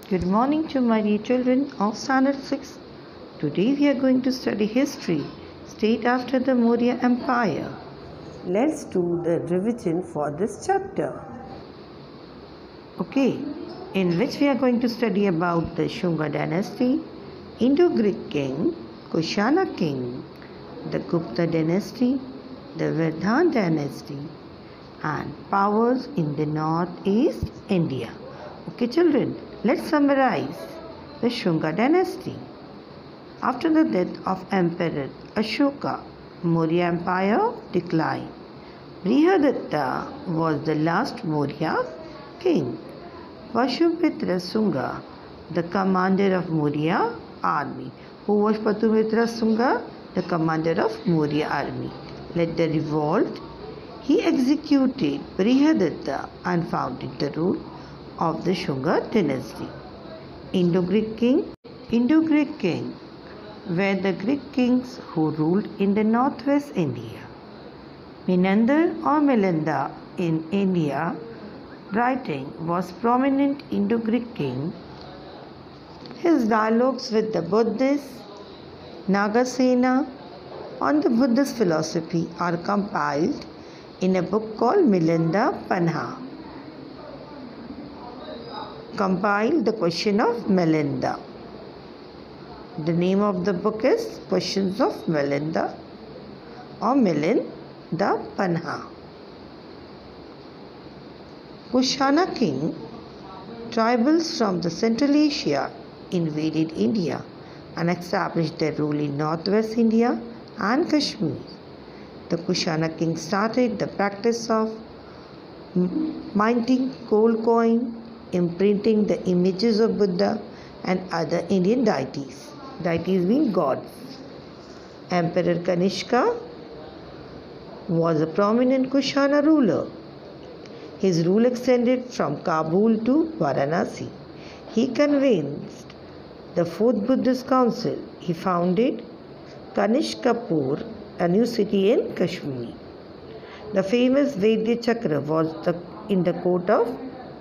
Good morning to my dear children of Standard 6. Today we are going to study history, state after the Maurya Empire. Let's do the revision for this chapter. Okay, in which we are going to study about the Shunga dynasty, Indo-Greek king, Kushana king, the Gupta dynasty, the Vardhan dynasty, and powers in the northeast India. Okay children, let's summarize the Shunga dynasty. After the death of Emperor Ashoka, Maurya Empire declined. Brihadatta was the last Maurya king. Pashumitra Sunga, the commander of Maurya army. Who was Pashumitra Sunga? The commander of Maurya army. Led the revolt. He executed Brihadatta and founded the rule of the Shunga dynasty. Indo-Greek king were the Greek kings who ruled in the northwest India. Menander or Melinda in India writing was prominent Indo-Greek king. His dialogues with the Buddhists, Nagasena, on the Buddhist philosophy are compiled in a book called Milinda Panha. Compiled the question of Melinda. The name of the book is Questions of Melinda or Milinda Panha. Kushana king, tribals from the Central Asia invaded India and established their rule in northwest India and Kashmir. The Kushana king started the practice of minting gold coin, imprinting the images of Buddha and other Indian deities. Deities mean gods. Emperor Kanishka was a prominent Kushana ruler. His rule extended from Kabul to Varanasi. He convinced the fourth Buddhist council. He founded Kanishkapur, a new city in Kashmir. The famous Vaidya Chakra was in the court of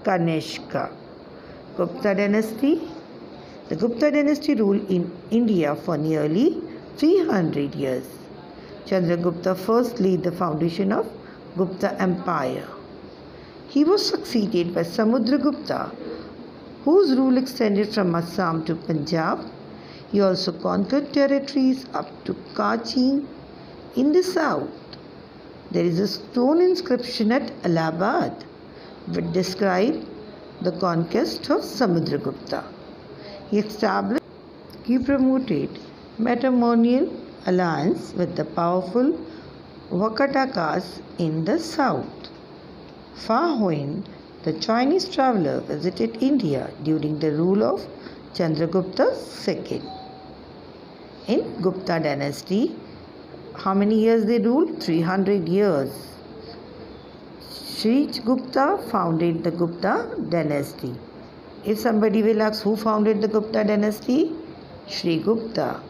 Kanishka. Gupta dynasty. The Gupta dynasty ruled in India for nearly 300 years. Chandragupta first laid the foundation of Gupta Empire. He was succeeded by Samudragupta, whose rule extended from Assam to Punjab. He also conquered territories up to Kachi in the south. There is a stone inscription at Allahabad which describes the conquest of Samudragupta. He promoted matrimonial alliance with the powerful Vakatakas in the south. Fa Huan, the Chinese traveler, visited India during the rule of Chandragupta II. In Gupta dynasty, how many years they ruled? 300 years. Sri Gupta founded the Gupta dynasty. If somebody will ask who founded the Gupta dynasty, Sri Gupta.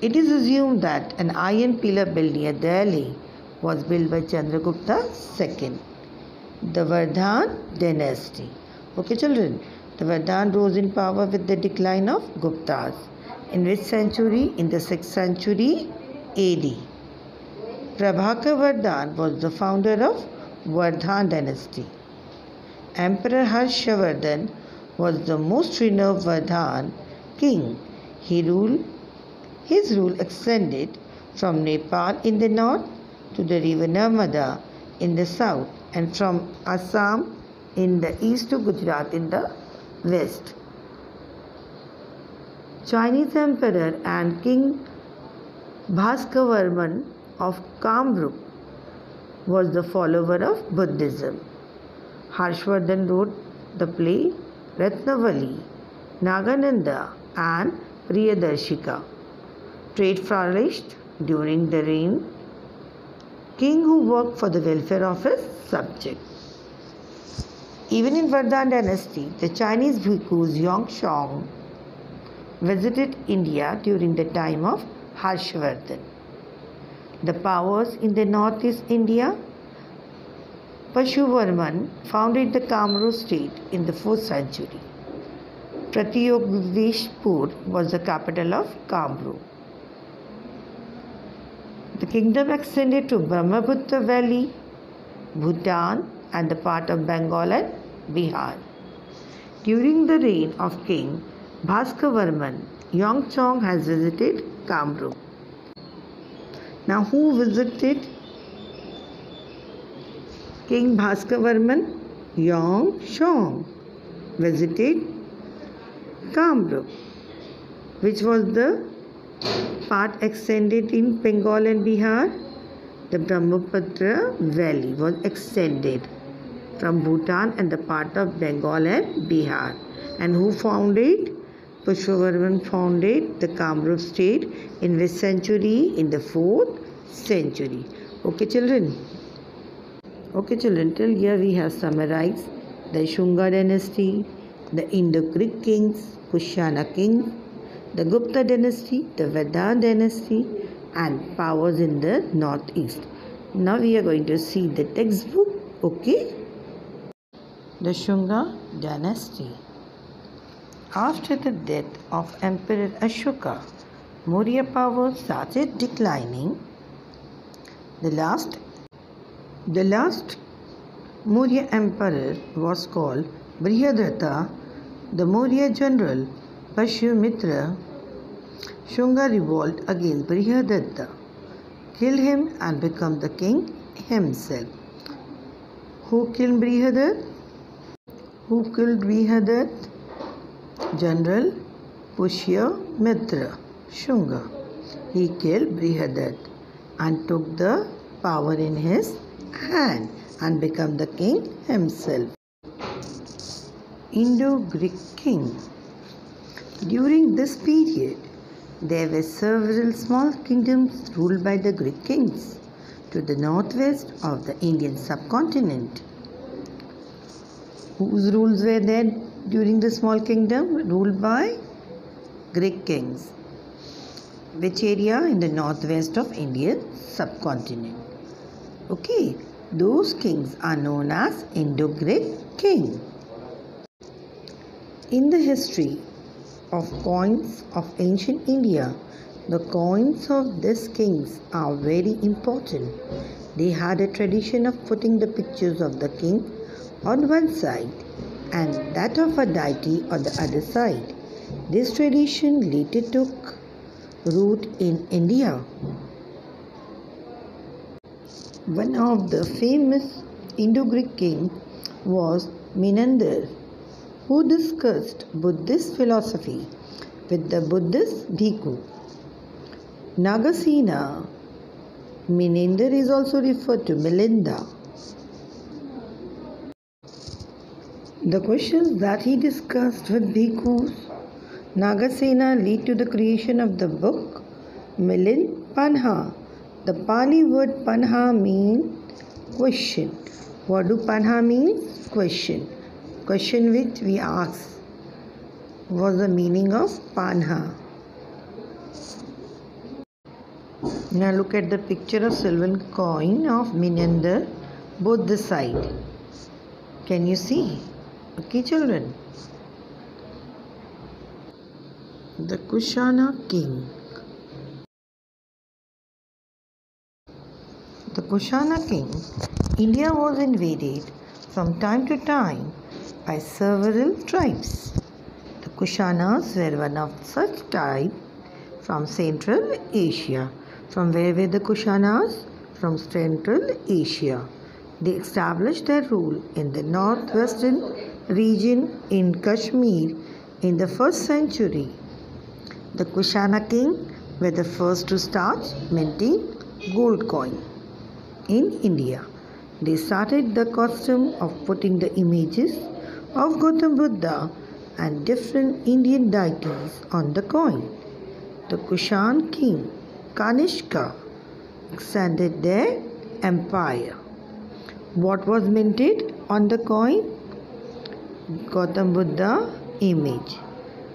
It is assumed that an iron pillar built near Delhi was built by Chandragupta II. The Vardhan dynasty. Okay children, the Vardhan rose in power with the decline of Guptas. In which century? In the 6th century AD. Prabhakar Vardhan was the founder of Vardhan dynasty. Emperor Harshavardhan was the most renowned Vardhan king. His rule extended from Nepal in the north to the river Narmada in the south and from Assam in the east to Gujarat in the west. Chinese Emperor and King Bhaskavarman of Kamrup was the follower of Buddhism. Harshvardhan wrote the play Ratnavali, Nagananda and Priyadarshika. Trade flourished during the reign. King who worked for the welfare of his subjects. Even in Vardhan dynasty, the Chinese bhikkhus Yongshong visited India during the time of Harshvardhan. The powers in the northeast India Pashuvarman founded the Kamru state in the 4th century. Pratyogveshpur was the capital of Kamrup. The kingdom extended to Brahmaputra Valley, Bhutan, and the part of Bengal and Bihar. During the reign of King Bhaskavarman, Yongchong has visited Kamrup. Now, who visited King Bhaskavarman? Yongchong visited Kamrup, which was the part extended in Bengal and Bihar. The Brahmaputra Valley was extended from Bhutan and the part of Bengal and Bihar. And who founded? Pushpavarman founded the Kamrup state in which century? In the 4th century. Okay, children. Till here we have summarized the Shunga dynasty, the Indo-Greek kings, Kushana king, the Gupta dynasty, the Vedanta dynasty, and powers in the northeast. Now we are going to see the textbook. Okay. The Shunga dynasty. After the death of Emperor Ashoka, Maurya power started declining. The last Maurya emperor was called Brihadrata. The Maurya general Pushpamitra Shunga revolted against Brihadrata, killed him and became the king himself. Who killed Brihadrata? General Pushpamitra Shunga. He killed Brihadrata and took the power in his hand and became the king himself. Indo-Greek king. During this period, there were several small kingdoms ruled by the Greek kings to the northwest of the Indian subcontinent. Whose rules were there during the small kingdom? Ruled by Greek kings. Which area? In the northwest of Indian subcontinent. Okay, those kings are known as Indo-Greek king. In the history of coins of ancient India, the coins of these kings are very important. They had a tradition of putting the pictures of the king on one side and that of a deity on the other side. This tradition later took root in India. One of the famous Indo-Greek kings was Menander, who discussed Buddhist philosophy with the Buddhist bhikkhu. Nagasena. Menander is also referred to Milinda. The questions that he discussed with bhikkhus Nagasena lead to the creation of the book Milinda Panha. The Pali word Panha means question. What do Panha mean? Question. Question which we ask. Was the meaning of Panha. Now look at the picture of silver coin of Menander, both the side. Can you see? Okay, children. The Kushana king. The Kushana king. India was invaded from time to time by several tribes. The Kushanas were one of such tribes from Central Asia. From where were the Kushanas? From Central Asia. They established their rule in the northwestern region in Kashmir in the 1st century. The Kushana king were the first to start minting gold coin in India. They started the custom of putting the images of Gautam Buddha and different Indian deities on the coin. The Kushan king Kanishka extended their empire. What was minted on the coin? Gautam Buddha image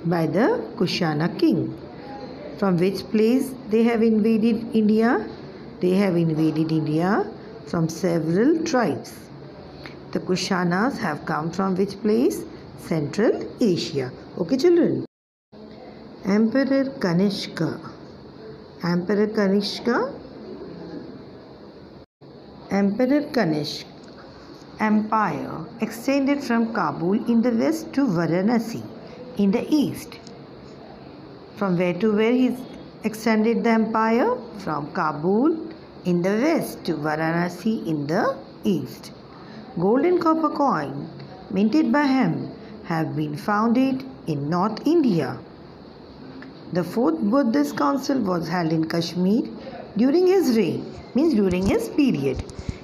by the Kushana king. From which place they have invaded India? They have invaded India from several tribes. The Kushanas have come from which place? Central Asia. Okay, children. Emperor Kanishka. Emperor Kanishka. Emperor Kanishk Empire extended from Kabul in the west to Varanasi in the east. From where to where he extended the empire? From Kabul in the west to Varanasi in the east. Gold and copper coin minted by him have been founded in North India. The fourth Buddhist council was held in Kashmir during his reign, means during his period.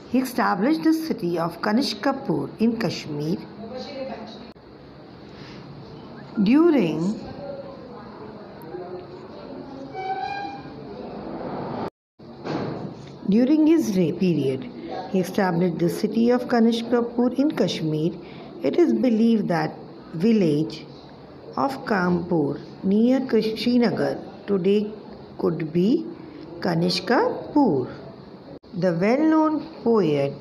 He established the city of Kanishkapur in Kashmir. During his period, he established the city of Kanishkapur in Kashmir. It is believed that village of Kanpur near Srinagar today could be Kanishkapur. The well-known poet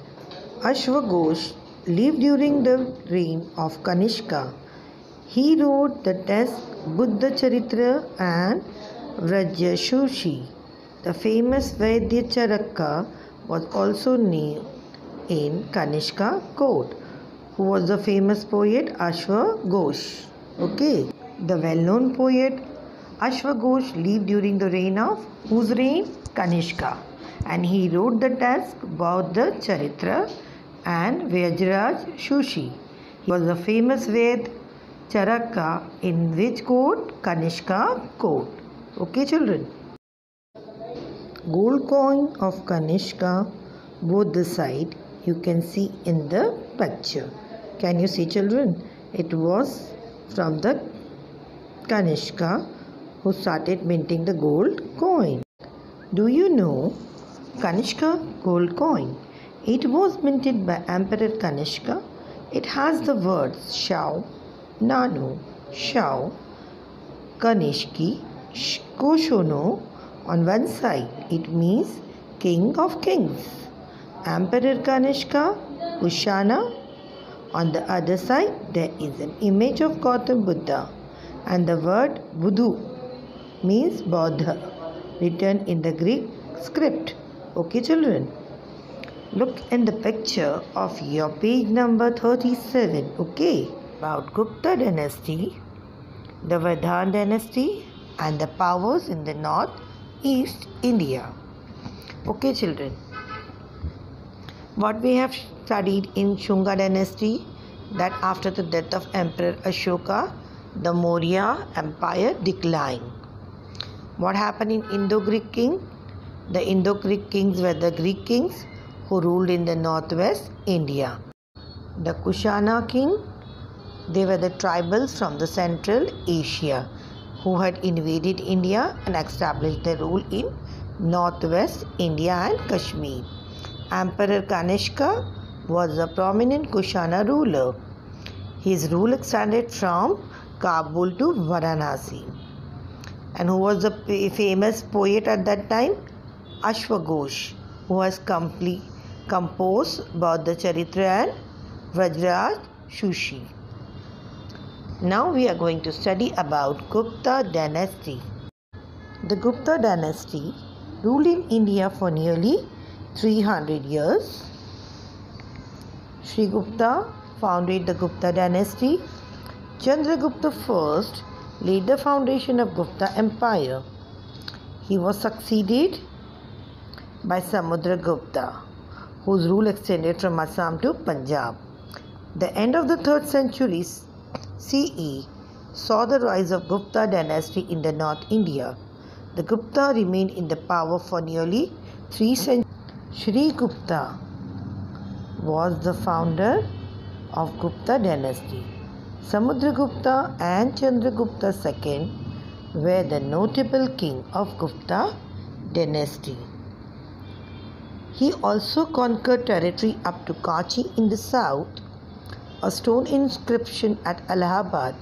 Ashwaghosh lived during the reign of Kanishka. He wrote the text Buddha Charitra and Vrajashushi. The famous Vaidya Charaka was also named in Kanishka court. Who was the famous poet? Ashwaghosh. Okay. The well-known poet Ashwaghosh lived during the reign of whose reign? Kanishka. And he wrote the text Buddha Charitra and Vyajraj Shushi. He was the famous Ved Charaka in which court? Kanishka court. Okay, children. Gold coin of Kanishka, both the side you can see in the picture. Can you see, children? It was from the Kanishka who started minting the gold coin. Do you know Kanishka gold coin? It was minted by Emperor Kanishka. It has the words Shao, Nanu, Shao, Kanishki, Koshono on one side. It means King of Kings. Emperor Kanishka, Kushana. On the other side, there is an image of Gautam Buddha and the word Buddhu means Bodha written in the Greek script. Okay, children. Look in the picture of your page number 37. Okay. About Gupta dynasty, the Vedhan dynasty and the powers in the north-east India. Okay, children. What we have studied in Shunga dynasty, that after the death of Emperor Ashoka, the Maurya Empire declined. What happened in Indo-Greek king? The Indo-Greek kings were the Greek kings who ruled in the northwest India. The Kushana king, they were the tribals from the Central Asia who had invaded India and established their rule in northwest India and Kashmir. Emperor Kanishka was a prominent Kushana ruler. His rule extended from Kabul to Varanasi. And who was the famous poet at that time? Ashwaghosh, who has composed Buddha Charitra and Vrajraj Shushi. Now we are going to study about Gupta dynasty. The Gupta dynasty ruled in India for nearly 300 years. Sri Gupta founded the Gupta dynasty. Chandragupta first laid the foundation of Gupta Empire. He was succeeded by Samudragupta, whose rule extended from Assam to Punjab. The end of the 3rd century CE saw the rise of Gupta dynasty in the North India. The Gupta remained in the power for nearly 3 centuries. Sri Gupta was the founder of Gupta dynasty. Samudragupta and Chandragupta II were the notable king of Gupta dynasty. He also conquered territory up to Kachi in the south. A stone inscription at Allahabad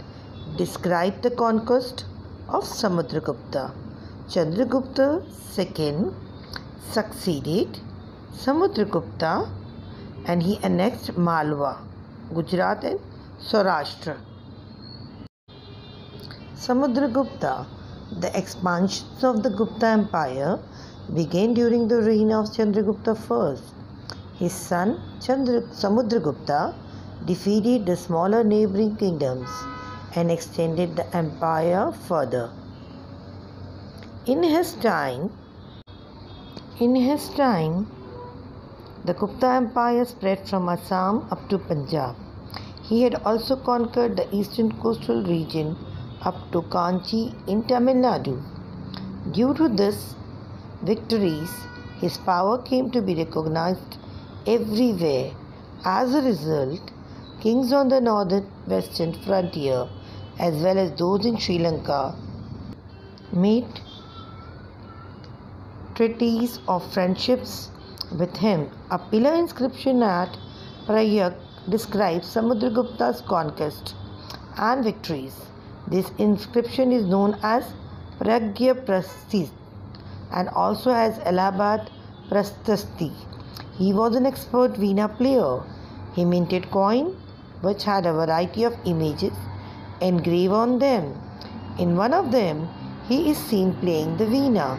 described the conquest of Samudragupta. Chandragupta II succeeded Samudragupta and he annexed Malwa, Gujarat and Saurashtra Samudragupta. The expansion of the Gupta Empire began during the reign of Chandragupta I. His son Samudragupta defeated the smaller neighboring kingdoms and extended the empire further. In his time, the Gupta Empire spread from Assam up to Punjab. He had also conquered the eastern coastal region up to Kanchi in Tamil Nadu. Due to these victories, his power came to be recognized everywhere. As a result, kings on the northern western frontier as well as those in Sri Lanka made treaties of friendships with him. A pillar inscription at Prayag describes Samudragupta's conquest and victories. This inscription is known as Pragya Prasthi and also as Allahabad Prastasti. He was an expert veena player. He minted coin which had a variety of images engraved on them. In one of them, he is seen playing the veena.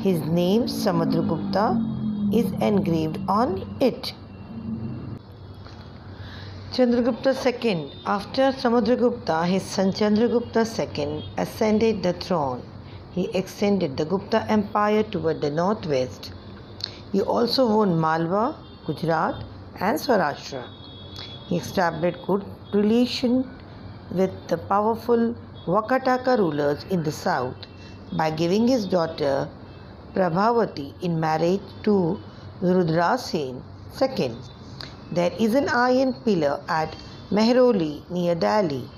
His name Samudragupta is engraved on it. Chandragupta II. After Samudragupta, his son Chandragupta II ascended the throne. He extended the Gupta Empire toward the northwest. He also won Malwa, Gujarat and Saurashtra. He established good relations with the powerful Vakataka rulers in the south by giving his daughter Prabhavati in marriage to Rudra Sen II. There is an iron pillar at Mehroli near Delhi.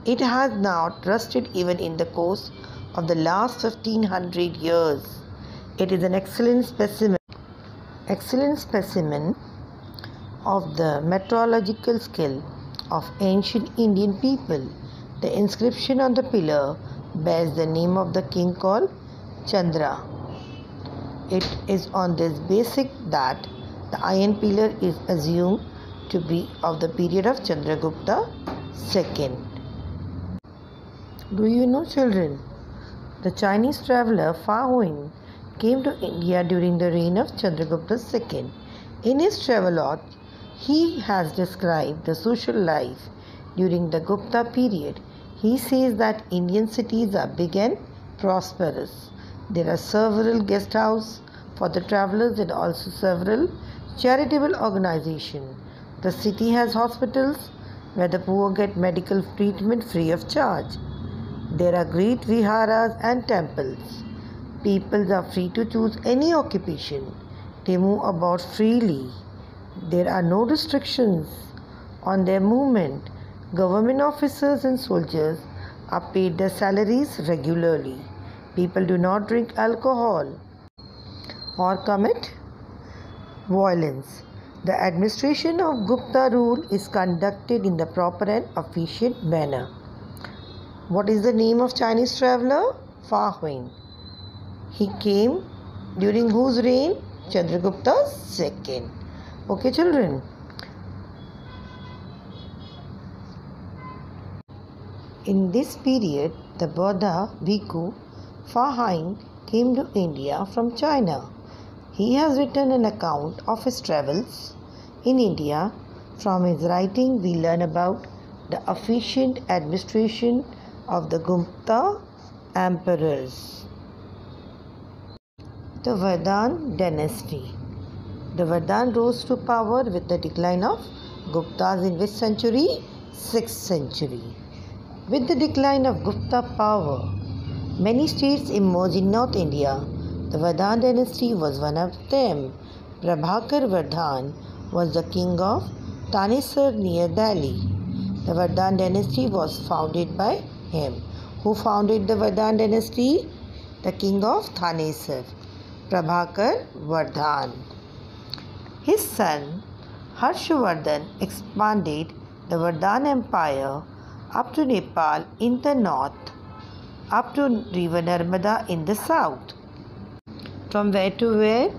It has not rusted even in the course of the last 1500 years. It is an excellent specimen of the meteorological skill of ancient Indian people. The inscription on the pillar bears the name of the king called Chandra. It is on this basis that the iron pillar is assumed to be of the period of Chandragupta II. Do you know, children? The Chinese traveller Fa Huan came to India during the reign of Chandragupta II. In his travelogue, he has described the social life during the Gupta period. He says that Indian cities are big and prosperous. There are several guest houses for the travellers and also several charitable organizations. The city has hospitals where the poor get medical treatment free of charge. There are great viharas and temples. People are free to choose any occupation. They move about freely. There are no restrictions on their movement. Government officers and soldiers are paid their salaries regularly. People do not drink alcohol or commit violence. The administration of Gupta rule is conducted in the proper and efficient manner. What is the name of Chinese traveller? Fa Huan. He came during whose reign? Chandragupta II. Okay, children. In this period, the Buddha Bhikkhu Fa Huan came to India from China. He has written an account of his travels in India. From his writing, we learn about the efficient administration of the Gupta emperors. The Vardhan dynasty. The Vardhan rose to power with the decline of Guptas in which century? 6th century. With the decline of Gupta power, many states emerged in North India. The Vardhan dynasty was one of them. Prabhakar Vardhan was the king of Thanesar near Delhi. The Vardhan dynasty was founded by him. Who founded the Vardhan dynasty? The king of Thanesar, Prabhakar Vardhan. His son Harshvardhan expanded the Vardhan Empire up to Nepal in the north, up to river Narmada in the south. From where to where?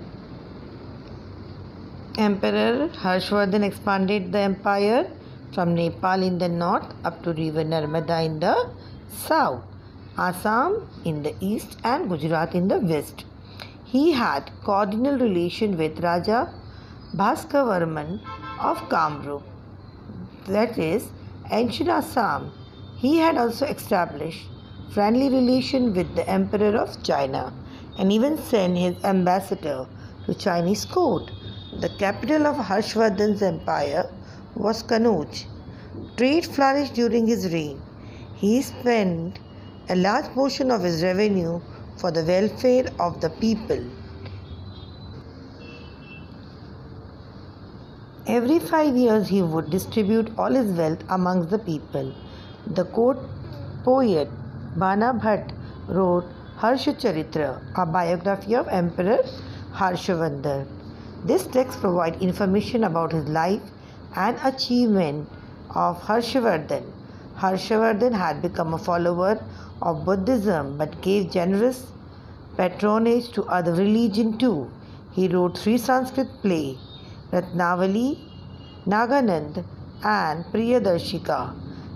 Emperor Harshvardhan expanded the empire from Nepal in the north up to river Narmada in the south. Assam in the east and Gujarat in the west. He had cordial relation with Raja Bhaskavarman of Kamrup, that is ancient Assam. He had also established friendly relation with the Emperor of China and even sent his ambassador to Chinese court. The capital of Harshvardhan's empire was Kanauj. Trade flourished during his reign. He spent a large portion of his revenue for the welfare of the people. Every 5 years he would distribute all his wealth amongst the people. The court poet Bana Bhatt wrote Harshacharitra, a biography of Emperor Harshavardhan. This text provides information about his life and achievement of Harshavardhan. Harshavardhan had become a follower of Buddhism but gave generous patronage to other religions too. He wrote 3 Sanskrit plays, Ratnavali, Naganand and Priyadarshika.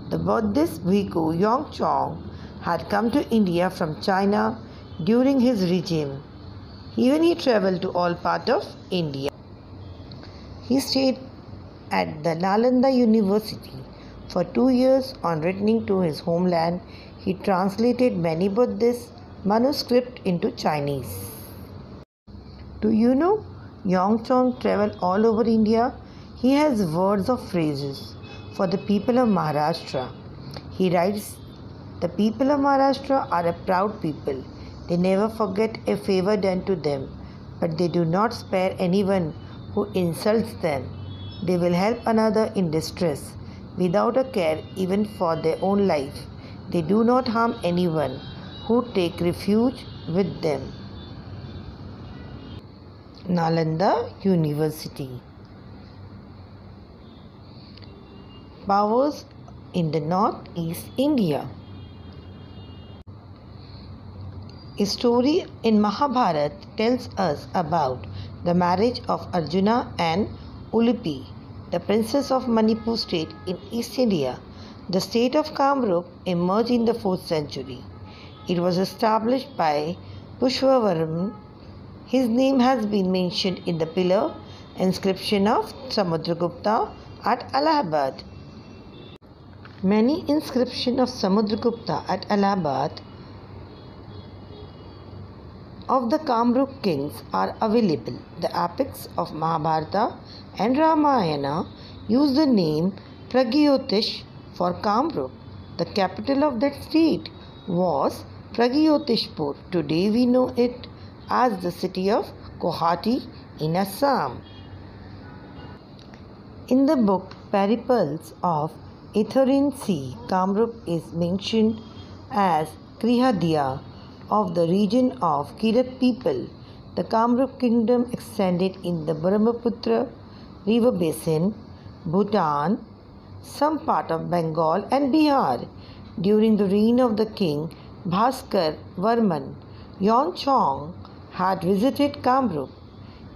The Buddhist Bhikkhu Yongchong had come to India from China during his regime. Even he travelled to all parts of India. He stayed at the Nalanda University for 2 years. On returning to his homeland, he translated many Buddhist manuscripts into Chinese. Do you know Yongchong travelled all over India? He has words of phrases for the people of Maharashtra. He writes, "The people of Maharashtra are a proud people. They never forget a favour done to them, but they do not spare anyone who insults them. They will help another in distress without a care even for their own life. They do not harm anyone who take refuge with them." Nalanda University. Powers in the Northeast India. A story in Mahabharata tells us about the marriage of Arjuna and Ulipi, the princess of Manipur state in East India. The state of Kamrup emerged in the 4th century. It was established by Pushpavarman. His name has been mentioned in the pillar inscription of Samudragupta at Allahabad. Many inscriptions of Samudragupta at Allahabad of the Kamrup kings are available. The epics of Mahabharata and Ramayana use the name Pragyotish for Kamrup. The capital of that state was Pragyotishpur. Today we know it as the city of Guwahati in Assam. In the book Periples of Ithurian Sea, Kamrup is mentioned as Krihadia of the region of Kirat people. The Kamrup kingdom extended in the Brahmaputra river basin, Bhutan, some part of Bengal and Bihar. During the reign of the king Bhaskar Varman, Yongchong had visited Kamrup.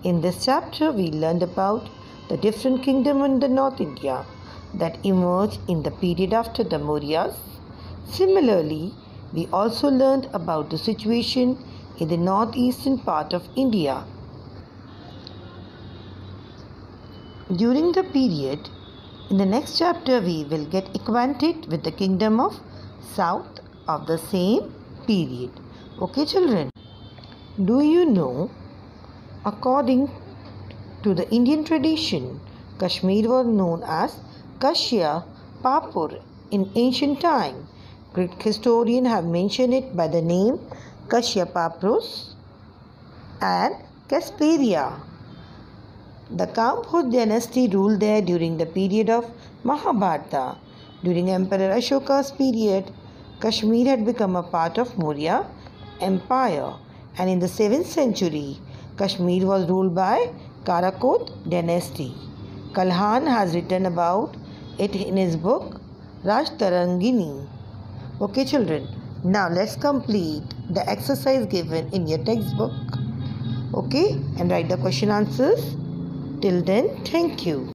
In this chapter, we learned about the different kingdoms in the North India that emerged in the period after the Mauryas. Similarly, we also learned about the situation in the northeastern part of India. During the period, in the next chapter, we will get acquainted with the kingdom of South of the same period. Okay, children? Do you know, according to the Indian tradition, Kashmir was known as Kashya Papur in ancient time. Greek historians have mentioned it by the name Kashya Papyrus and Kasperia. The Kamrup dynasty ruled there during the period of Mahabharata. During Emperor Ashoka's period, Kashmir had become a part of Maurya Empire, and in the 7th century, Kashmir was ruled by Karakot dynasty. Kalhan has written about it in his book Rajtarangini. Okay, children, now let's complete the exercise given in your textbook. Okay, and write the question answers. Till then, thank you.